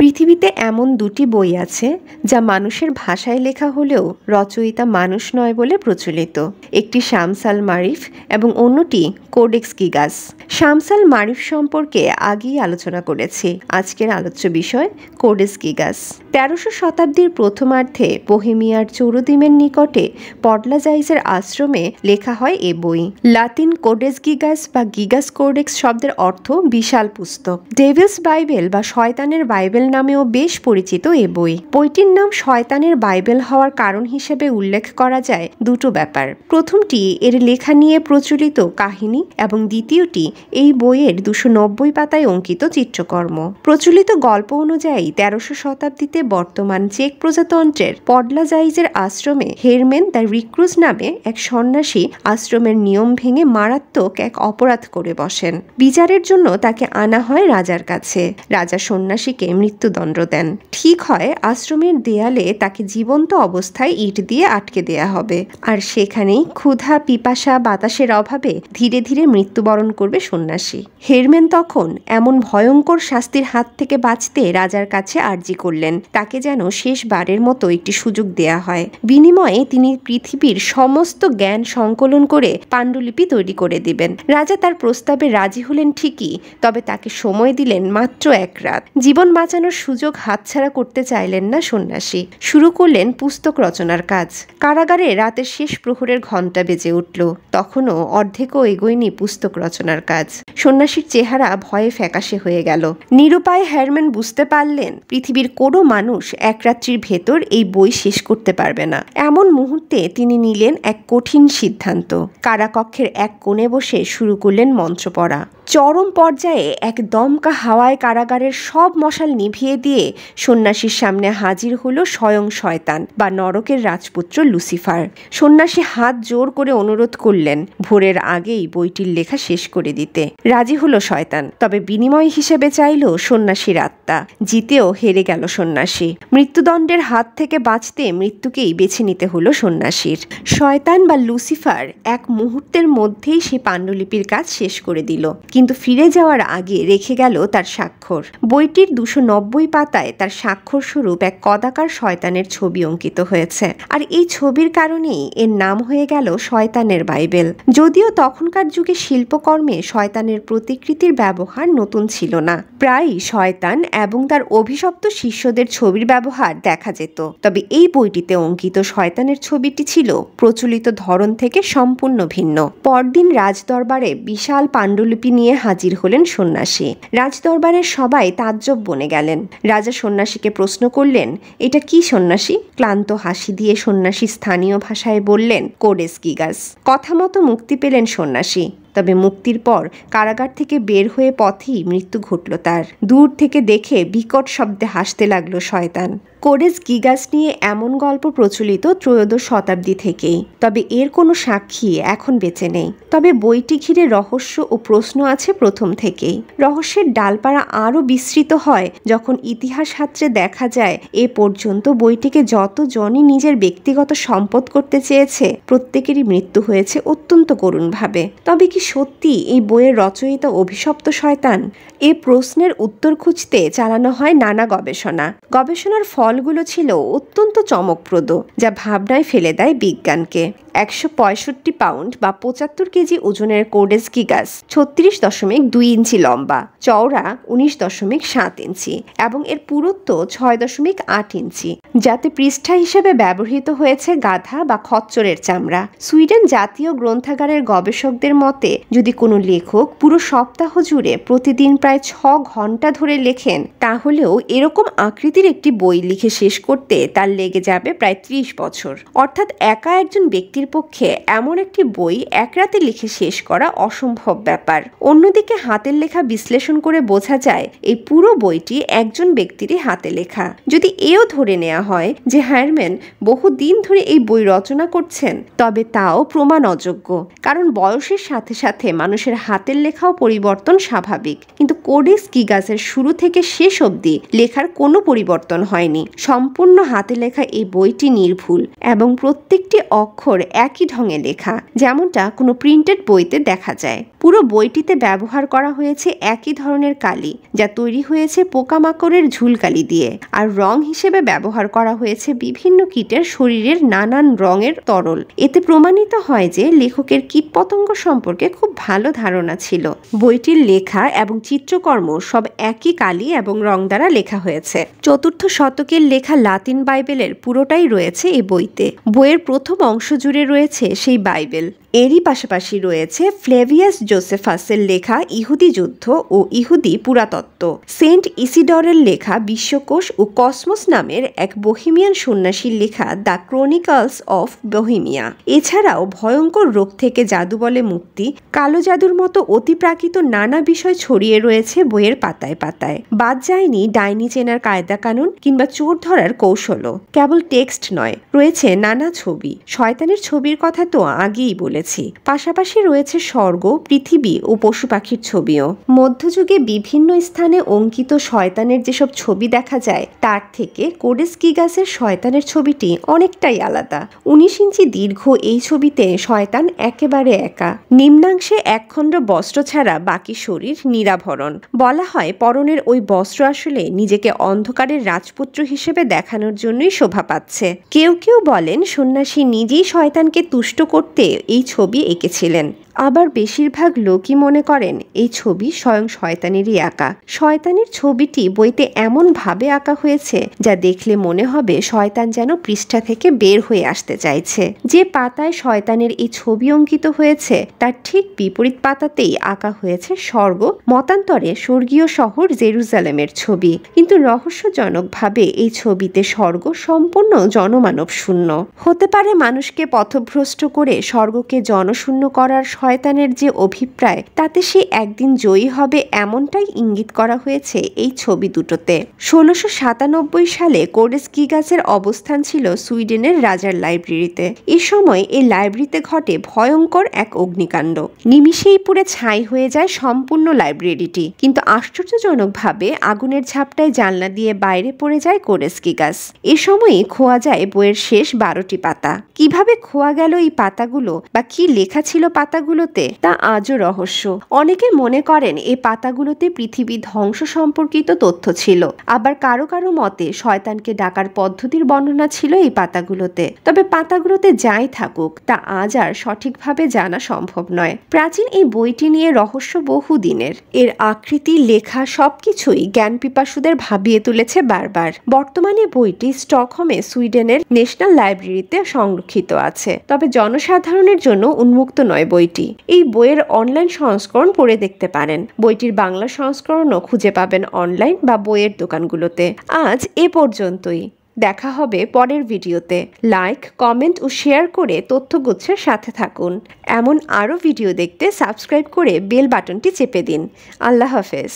পৃথিবীতে এমন দুটি বই আছে যা মানুষের ভাষায় লেখা হলেও রচয়িতা মানুষ নয় বলে প্রচলিত। একটি শামস আল মারিফ এবং অন্যটি কোডেক্স গিগাস। শামস আল মারিফ সম্পর্কে আগেই আলোচনা করেছি। আজকের আলোচ্য বিষয় কোডেক্স গিগাস। ১৩০০ শতাব্দীর প্রথমার্ধে বোহেমিয়ার চৌরদিমের নিকটে পডলাজাইজের আশ্রমে লেখা হয় এ বই। লাতিন কোডেক্স গিগাস বা গিগাস কোডেক্স শব্দের অর্থ বিশাল পুস্তক। ডেভিলস বাইবেল বা শয়তানের বাইবেল নামেও বেশ পরিচিত এ বই। বইটির নাম শয়তানের বাইবেল হওয়ার কারণ হিসেবে উল্লেখ করা যায় দুটো ব্যাপার। প্রথমটি এর লেখা নিয়ে প্রচলিত কাহিনী এবং দ্বিতীয়টি এই বইয়ের ২৯০ পাতায় অঙ্কিত চিত্রকর্ম। প্রচলিত গল্প অনুযায়ী ১৩০০ শতাব্দীতে বর্তমান চেক প্রজাতন্ত্রের পডলাজাইজের আশ্রমে হেরমেন দ্য রিক্রুজ নামে এক সন্ন্যাসী আশ্রমের নিয়ম ভেঙে মারাত্মক এক অপরাধ করে বসেন। বিচারের জন্য তাকে আনা হয় রাজার কাছে। রাজা সন্ন্যাসীকে মৃত্যুদণ্ড দেন। ঠিক হয় আশ্রমের দেয়ালে তাকে জীবন্ত অবস্থায় ইট দিয়ে আটকে দেয়া হবে, আর সেখানেই ক্ষুধা পিপাসা বাতাসের অভাবে ধীরে ধীরে মৃত্যুবরণ করবে সন্ন্যাসী। হেরমেন তখন এমন ভয়ঙ্কর শাস্তির হাত থেকে বাঁচতে রাজার কাছে আর্জি করলেন তাকে যেন শেষবারের মতো একটি সুযোগ দেয়া হয়। বিনিময়ে তিনি পৃথিবীর সমস্ত জ্ঞান সংকলন করে পাণ্ডুলিপি তৈরি করে দিবেন। রাজা তার প্রস্তাবে রাজি হলেন ঠিকই, তবে তাকে সময় দিলেন মাত্র ১ রাত। জীবন বাঁচানোর সুযোগ হাতছাড়া করতে চাইলেন না সন্ন্যাসী। শুরু করলেন পুস্তক রচনার কাজ। কারাগারে রাতের শেষ প্রহরের ঘণ্টা বেজে উঠল। তখনও অর্ধেকও এগোয়নি পুস্তক রচনার কাজ। সন্ন্যাসীর চেহারা ভয়ে ফ্যাকাশে হয়ে গেল। নিরুপায় হেরমেন বুঝতে পারলেন পৃথিবীর কোনো মানুষ এক রাত্রির ভেতর এই বই শেষ করতে পারবে না। এমন মুহূর্তে তিনি নিলেন এক কঠিন সিদ্ধান্ত। কারাকক্ষের এক কোণে বসে শুরু করলেন মন্ত্র পড়া। চরম পর্যায়ে এক দমকা হাওয়ায় কারাগারের সব মশাল নিভিয়ে দিয়ে সন্ন্যাসীর সামনে হাজির হলো স্বয়ং শয়তান বা নরকের রাজপুত্র লুসিফার। সন্ন্যাসী হাত জোর করে অনুরোধ করলেন ভোরের আগেই বইটির লেখা শেষ করে দিতে। রাজি হলো শয়তান, তবে বিনিময় হিসেবে চাইল সন্ন্যাসীর আত্মা। জিতেও হেরে গেল সন্ন্যাসী। মৃত্যুদণ্ডের হাত থেকে বাঁচতে মৃত্যুকেই বেছে নিতে হলো সন্ন্যাসীর। শয়তান বা লুসিফার এক মুহূর্তের মধ্যেই সে পাণ্ডুলিপির কাজ শেষ করে দিল, কিন্তু ফিরে যাওয়ার আগে রেখে গেল তার স্বাক্ষর। বইটির ২৯০ পাতায় তার স্বাক্ষর স্বরূপ এক কদাকার শয়তানের ছবি অঙ্কিত হয়েছে, আর এই ছবির কারণেই এর নাম হয়ে গেল শয়তানের বাইবেল। যদিও তখনকার যুগে শিল্পকর্মে শয়তানের প্রতিকৃতির ব্যবহার নতুন ছিল না, প্রায়ই শয়তান এবং তার অভিশপ্ত শিষ্যদের ছবির ব্যবহার দেখা যেত। তবে এই বইটিতে অঙ্কিত শয়তানের ছবিটি ছিল প্রচলিত ধরন থেকে সম্পূর্ণ ভিন্ন। পরদিন রাজদরবারে বিশাল পাণ্ডুলিপি নিয়ে হাজির হলেন সন্ন্যাসী। রাজদরবারের সবাই তাজ্জব বনে গেলেন। রাজা সন্ন্যাসীকে প্রশ্ন করলেন, এটা কি সন্ন্যাসী? ক্লান্ত হাসি দিয়ে সন্ন্যাসী স্থানীয় ভাষায় বললেন, কোডেক্স গিগাস। কথা মতো মুক্তি পেলেন সন্ন্যাসী। তবে মুক্তির পর কারাগার থেকে বের হয়ে পথেই মৃত্যু ঘটল তার। দূর থেকে দেখে বিকট শব্দে হাসতে লাগলো শয়তান। কোডেক্স গিগাস নিয়ে এমন গল্প প্রচলিত ত্রয়োদশ শতাব্দী থেকেই, তবে এর কোনো সাক্ষী এখন বেঁচে নেই। তবে বইটি ঘিরে রহস্য ও প্রশ্ন আছে প্রথম থেকেই। রহস্যের ডালপালা আরও বিস্তৃত হয় যখন ইতিহাস হাতড়ে দেখা যায় এ পর্যন্ত বইটিকে যতজনই নিজের ব্যক্তিগত সম্পদ করতে চেয়েছে প্রত্যেকেরই মৃত্যু হয়েছে অত্যন্ত করুণভাবে। তবে কি সত্যি এই বইয়ের রচয়িতা অভিশপ্ত শয়তান? এ প্রশ্নের উত্তর খুঁজতে চালানো হয় নানা গবেষণার ফলগুলো ছিল অত্যন্ত চমকপ্রদ, যা ভাবনায় ফেলে দেয় বিজ্ঞানকে। ১৬৫ পাউন্ড বা ৭৫ কেজি ওজনের কোডেক্স গিগাস ৩৬.২ ইঞ্চি লম্বা, চওড়া ১৯.৭ ইঞ্চি এবং এর পুরুত্ব ৬.৮ ইঞ্চি, যাতে পৃষ্ঠা হিসেবে ব্যবহৃত হয়েছে গাধা বা খচ্চরের চামড়া। সুইডেন জাতীয় গ্রন্থাগারের গবেষকদের মতে যদি কোনো লেখক পুরো সপ্তাহ জুড়ে প্রতিদিন প্রায় ৬ ঘন্টা ধরে লেখেন, তাহলেও এরকম আকৃতির একটি বই লিখে শেষ করতে তার লেগে যাবে প্রায় ৩০ বছর। অর্থাৎ একা একজন ব্যক্তির পক্ষে এমন একটি বই এক রাতে লিখে শেষ করা অসম্ভব ব্যাপার। অন্যদিকে হাতের লেখা বিশ্লেষণ করে বোঝা যায় এই পুরো বইটি একজন ব্যক্তিরই হাতে লেখা। যদি এও ধরে নেওয়া হয় যে হেরমেন বহুদিন ধরে এই বই রচনা করছেন, তবে তাও প্রমাণ অযোগ্য, কারণ বয়সের সাথে সাথে মানুষের হাতের লেখাও পরিবর্তন স্বাভাবিক, কিন্তু কোডেক্স গিগাসের শুরু থেকে শেষ অবধি লেখার কোনো পরিবর্তন হয়নি। সম্পূর্ণ হাতে লেখা এই বইটি নির্ভুল এবং প্রত্যেকটি অক্ষর একই ঢঙে লেখা, যেমনটা কোনো প্রিন্টেড বইতে দেখা যায়। পুরো বইটিতে ব্যবহার করা হয়েছে একই ধরনের কালি, যা তৈরি হয়েছে পোকামাকড়ের ঝুলকালি দিয়ে, আর রং হিসেবে ব্যবহার করা হয়েছে বিভিন্ন কীটের শরীরের নানান রঙের তরল। এতে প্রমাণিত হয় যে লেখকের কীটপতঙ্গ সম্পর্কে খুব ভালো ধারণা ছিল। বইটির লেখা এবং চিত্রকর্ম সব একই কালি এবং রং দ্বারা লেখা হয়েছে। 4th শতকের লেখা লাতিন বাইবেলের পুরোটাই রয়েছে এই বইতে। বইয়ের প্রথম অংশ জুড়ে রয়েছে সেই বাইবেল। এরই পাশাপাশি রয়েছে ফ্লেভিয়াস জোসেফাসের লেখা ইহুদি যুদ্ধ ও ইহুদি পুরাতত্ত্ব, সেন্ট ইসিডরের লেখা বিশ্বকোষ ও কসমস নামের এক বহিমিয়ান সন্ন্যাসীর লেখা দ্য ক্রনিকলস অফ বহিমিয়া। এছাড়াও ভয়ঙ্কর রোগ থেকে জাদু বলে মুক্তি, কালো জাদুর মতো অতিপ্রাকৃত নানা বিষয় ছড়িয়ে রয়েছে বইয়ের পাতায় পাতায়। বাদ যায়নি ডাইনি চেনার কায়দা কানুন কিংবা চোর ধরার কৌশলও। কেবল টেক্সট নয়, রয়েছে নানা ছবি। শয়তানের ছবির কথা তো আগেই বলেছি। পাশাপাশি রয়েছে স্বর্গ, পৃথিবী ও পশু পাখির ছবিও। মধ্যযুগে বিভিন্ন স্থানে অঙ্কিত শয়তানের যেসব ছবি দেখা যায়, তার থেকে কোডেক্স গিগাসের শয়তানের ছবিটি অনেকটাই আলাদা। 19 ইঞ্চি দীর্ঘ এই ছবিতে শয়তান একেবারে একা। নিম্নাংশে একখণ্ড বস্ত্র ছাড়া বাকি শরীর নিরাভরণ। বলা হয় পরনের ওই বস্ত্র আসলে নিজেকে অন্ধকারের রাজপুত্র হিসেবে দেখানোর জন্যই শোভা পাচ্ছে। কেউ কেউ বলেন সন্ন্যাসী নিজেই শয়তানকে তুষ্ট করতে এই ছবি এঁকেছিলেন। আবার বেশিরভাগ লোকই মনে করেন এই ছবি স্বয়ং শয়তানেরই আঁকা। শয়তানের ছবিটি বইতে এমন ভাবে আঁকা হয়েছে যা দেখলে মনে হবে শয়তান যেন পৃষ্ঠা থেকে বের হয়ে আসতে চাইছে। যে পাতায় শয়তানের এই ছবি অঙ্কিত হয়েছে তার ঠিক বিপরীত পাতাতেই আঁকা হয়েছে স্বর্গ, মতান্তরে স্বর্গীয় শহর জেরুজালেমের ছবি। কিন্তু রহস্যজনকভাবে এই ছবিতে স্বর্গ সম্পূর্ণ জনমানব শূন্য। হতে পারে মানুষকে পথভ্রষ্ট করে স্বর্গকে জনশূন্য করার শয়তানের যে অভিপ্রায়, তাতে সে একদিন জয়ী হবে এমনটাই ইঙ্গিত করা হয়েছে এই ছবি দুটোতে। 1697 সালে কোডেক্স গিগাসের অবস্থান ছিল সুইডেনের রাজার লাইব্রেরিতে। এ সময় এই লাইব্রেরিতে ঘটে ভয়ঙ্কর এক অগ্নিকাণ্ড। নিমিষেই পুড়ে ছাই হয়ে যায় সম্পূর্ণ লাইব্রেরিটি। কিন্তু আশ্চর্যজনকভাবে আগুনের ঝাপটায় জানলা দিয়ে বাইরে পড়ে যায় কোডেক্স গিগাস। এ সময়ই খোয়া যায় বইয়ের শেষ 12টি পাতা। কিভাবে খোয়া গেল এই পাতাগুলো বা কি লেখা ছিল পাতাগুলোতে, তা আজও রহস্য। অনেকে মনে করেন এই পাতাগুলোতে পৃথিবী ধ্বংস সম্পর্কিত তথ্য ছিল। আবার কারো কারো মতে শয়তানকে ডাকার পদ্ধতির বর্ণনা ছিল এই পাতাগুলোতে। তবে পাতাগুলোতে যাই থাকুক, তা আজ আর সঠিকভাবে জানা সম্ভব নয়। প্রাচীন এই বইটি নিয়ে রহস্য বহুদিনের। এর আকৃতি, লেখা সবকিছুই জ্ঞান পিপাসুদের ভাবিয়ে তুলেছে বারবার। বর্তমানে বইটি স্টকহোমে সুইডেনের ন্যাশনাল লাইব্রেরিতে সংরক্ষিত আছে। তবে জনসাধারণের জন্য উন্মুক্ত নয় বইটি। এই বইয়ের অনলাইন সংস্করণ পড়ে দেখতে পারেন। বইটির বাংলা সংস্করণও খুঁজে পাবেন অনলাইন বা বইয়ের দোকানগুলোতে। আজ এ পর্যন্তই। দেখা হবে পরের ভিডিওতে। লাইক, কমেন্ট ও শেয়ার করে তথ্যগুচ্ছের সাথে থাকুন। এমন আরও ভিডিও দেখতে সাবস্ক্রাইব করে বেল বাটনটি চেপে দিন। আল্লাহ হাফেজ।